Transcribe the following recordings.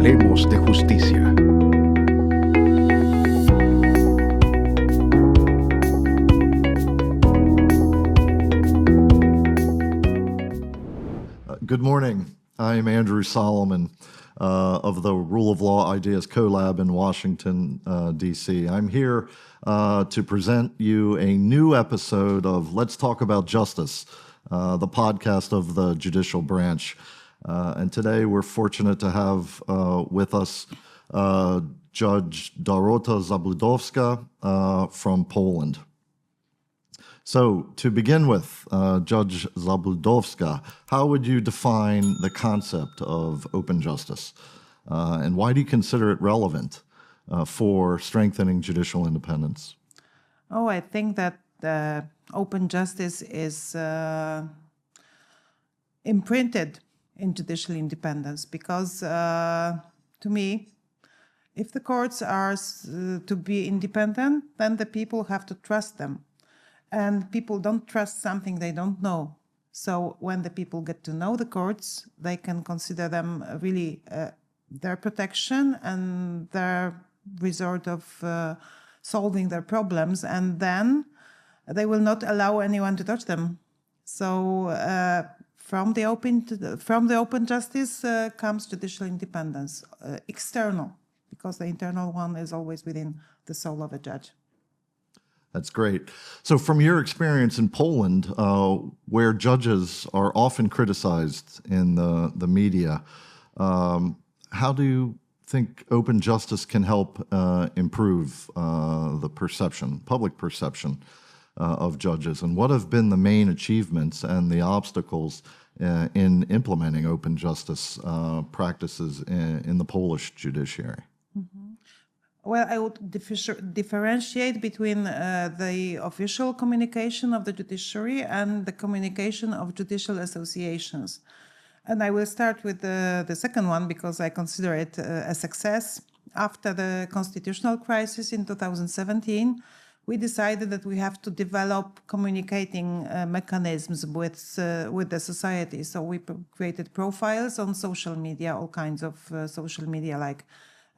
Hablemos de Justicia. Good morning. I'm Andrew Solomon of the Rule of Law Ideas Collab in Washington, D.C. I'm here to present you a new episode of Let's Talk About Justice, the podcast of the judicial branch. And today we're fortunate to have with us Judge Dorota Zabłudowska from Poland. So to begin with, Judge Zabludowska, how would you define the concept of open justice? And why do you consider it relevant for strengthening judicial independence? Oh, I think that open justice is imprinted in judicial independence because, to me, if the courts are to be independent, then the people have to trust them. And people don't trust something they don't know. So when the people get to know the courts, they can consider them really their protection and their resort of solving their problems. And then they will not allow anyone to touch them. So from the open justice comes judicial independence, external, because the internal one is always within the soul of a judge. That's great. So from your experience in Poland, where judges are often criticized in the media, how do you think open justice can help improve the public perception of judges? And what have been the main achievements and the obstacles in implementing open justice practices in the Polish judiciary? Mm-hmm. Well, I would differentiate between the official communication of the judiciary and the communication of judicial associations. And I will start with the second one because I consider it a success. After the constitutional crisis in 2017, we decided that we have to develop communicating mechanisms with the society. So we created profiles on social media, all kinds of social media like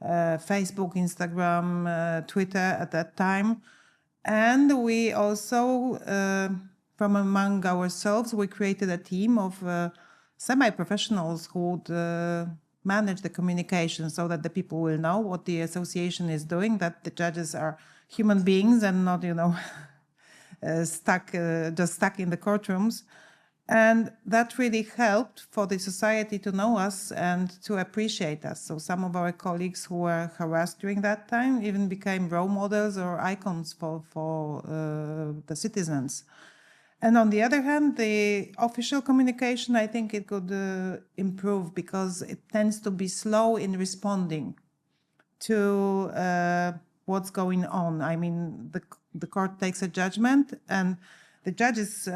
Facebook, Instagram, Twitter at that time. And we also, from among ourselves, we created a team of semi-professionals who would manage the communication so that the people will know what the association is doing, that the judges are human beings and not, stuck in the courtrooms. And that really helped for the society to know us and to appreciate us. So some of our colleagues who were harassed during that time even became role models or icons for the citizens. And on the other hand, the official communication, I think it could improve because it tends to be slow in responding to what's going on. I mean, the court takes a judgment and the judges,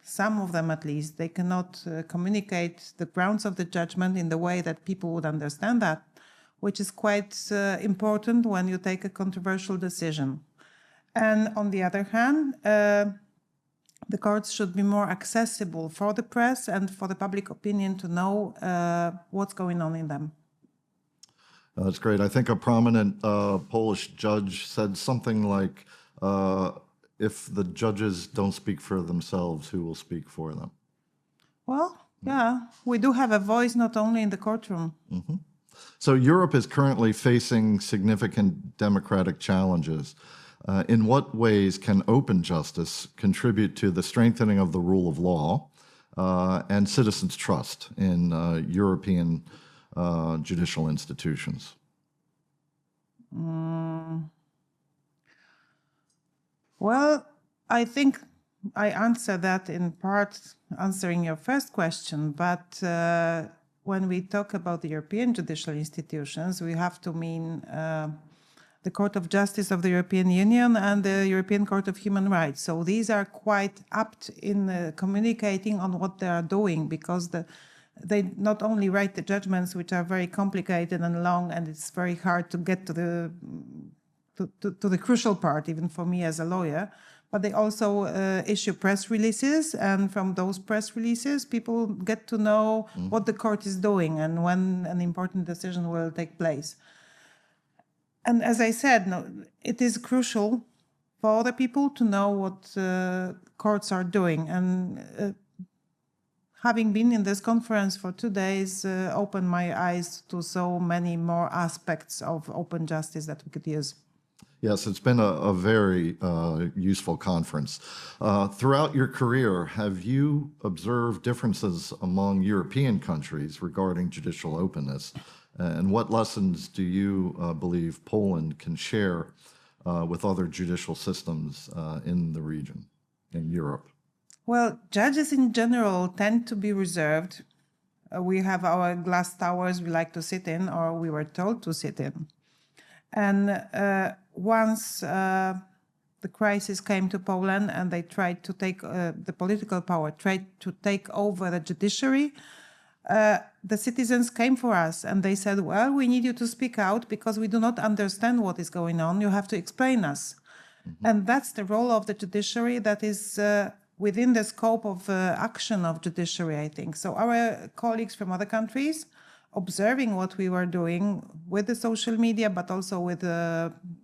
some of them at least, they cannot communicate the grounds of the judgment in the way that people would understand that, which is quite important when you take a controversial decision. And on the other hand, the courts should be more accessible for the press and for the public opinion to know what's going on in them. That's great. I think a prominent Polish judge said something like, if the judges don't speak for themselves, who will speak for them? Well, yeah, we do have a voice not only in the courtroom. Mm-hmm. So Europe is currently facing significant democratic challenges. In what ways can open justice contribute to the strengthening of the rule of law and citizens' trust in European judicial institutions? Well, I think I answer that in part answering your first question, but when we talk about the European judicial institutions, we have to mean the Court of Justice of the European Union and the European Court of Human Rights. So these are quite apt in communicating on what they are doing because they not only write the judgments, which are very complicated and long, and it's very hard to get to the crucial part, even for me as a lawyer, but they also issue press releases, and from those press releases, people get to know what the court is doing and when an important decision will take place. And as I said, no, it is crucial for other people to know what courts are doing. And having been in this conference for 2 days opened my eyes to so many more aspects of open justice that we could use. Yes, it's been a very useful conference. Throughout your career, have you observed differences among European countries regarding judicial openness? And what lessons do you believe Poland can share with other judicial systems in the region, in Europe? Well, judges in general tend to be reserved. We have our glass towers we like to sit in, or we were told to sit in. And once the crisis came to Poland and they tried to take the political power, tried to take over the judiciary, the citizens came for us and they said, well, we need you to speak out because we do not understand what is going on. You have to explain us. And that's the role of the judiciary that is within the scope of action of judiciary, I think. So our colleagues from other countries, observing what we were doing with the social media, but also with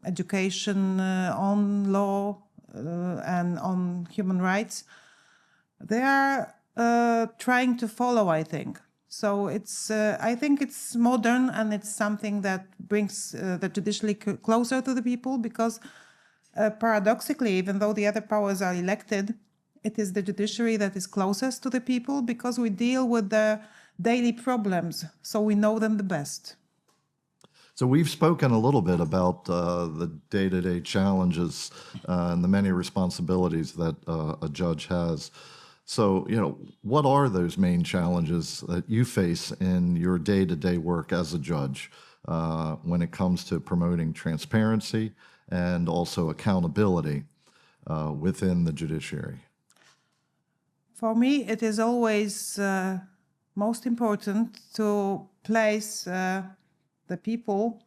education on law and on human rights, they are trying to follow, I think. So it's, I think it's modern, and it's something that brings the judiciary closer to the people, because paradoxically, even though the other powers are elected, it is the judiciary that is closest to the people because we deal with the daily problems, so we know them the best. So we've spoken a little bit about the day-to-day challenges and the many responsibilities that a judge has. So, what are those main challenges that you face in your day-to-day work as a judge when it comes to promoting transparency and also accountability within the judiciary? For me, it is always most important to place the people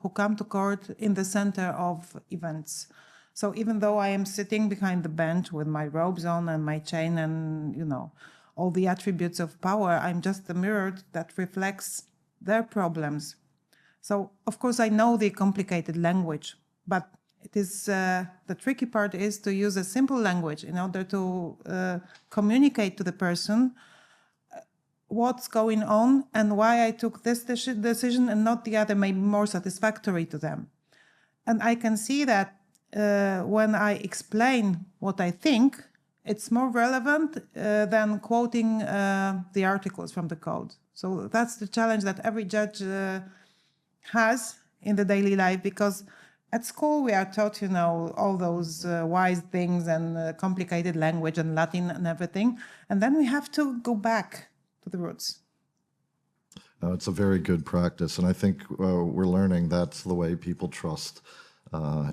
who come to court in the center of events. So even though I am sitting behind the bench with my robes on and my chain and, all the attributes of power, I'm just a mirror that reflects their problems. So, of course, I know the complicated language, but it is the tricky part is to use a simple language in order to communicate to the person what's going on and why I took this decision and not the other, maybe more satisfactory to them. And I can see that when I explain what I think, it's more relevant than quoting the articles from the code. So that's the challenge that every judge has in the daily life, because at school we are taught, all those wise things and complicated language and Latin and everything. And then we have to go back to the roots. It's a very good practice. And I think we're learning that's the way people trust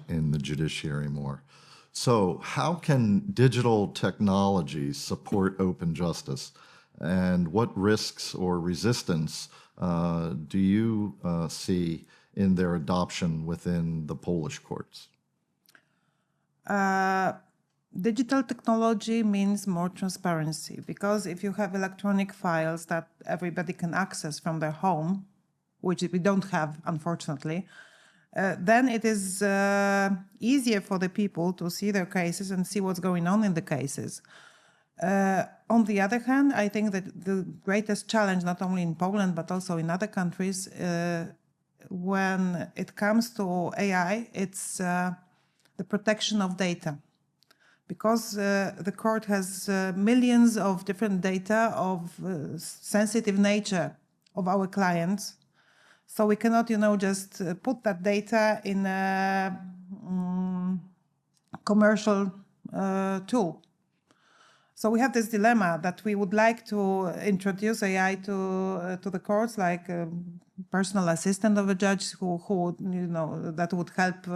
in the judiciary more. So how can digital technologies support open justice? And what risks or resistance do you see in their adoption within the Polish courts? Digital technology means more transparency, because if you have electronic files that everybody can access from their home, which we don't have, unfortunately, then it is easier for the people to see their cases and see what's going on in the cases. On the other hand, I think that the greatest challenge, not only in Poland, but also in other countries, when it comes to AI, it's the protection of data. Because the court has millions of different data of sensitive nature of our clients. So we cannot, just put that data in a commercial tool. So we have this dilemma that we would like to introduce AI to the courts, like a personal assistant of a judge who that would help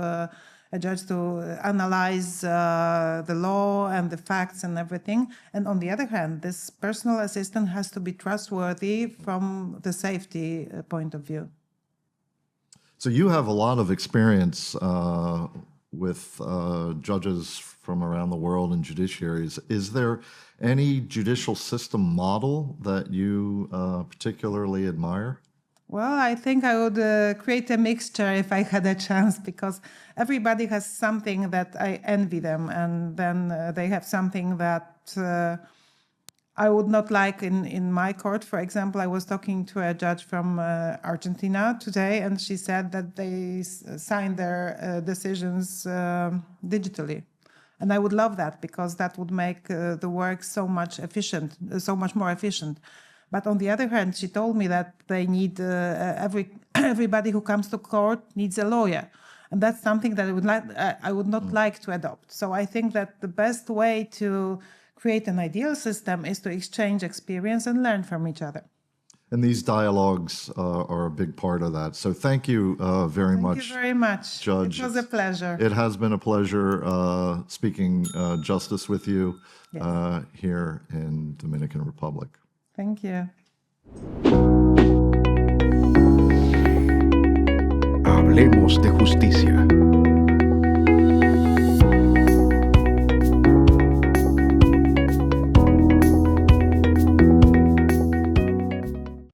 a judge to analyze the law and the facts and everything. And on the other hand, this personal assistant has to be trustworthy from the safety point of view. So you have a lot of experience with judges from around the world and judiciaries. Is there any judicial system model that you particularly admire? Well, I think I would create a mixture if I had a chance, because everybody has something that I envy them, and then they have something that I would not like in my court. For example, I was talking to a judge from Argentina today, and she said that they sign their decisions digitally. And I would love that, because that would make the work so much more efficient. But on the other hand, she told me that they need everybody who comes to court needs a lawyer, and that's something that I would not like to adopt. So I think that the best way to create an ideal system is to exchange experience and learn from each other. And these dialogues are a big part of that. So thank you very much. Thank you very much, Judge. It was a pleasure. It has been a pleasure speaking justice with you here in Dominican Republic. Thank you. Hablemos de Justicia.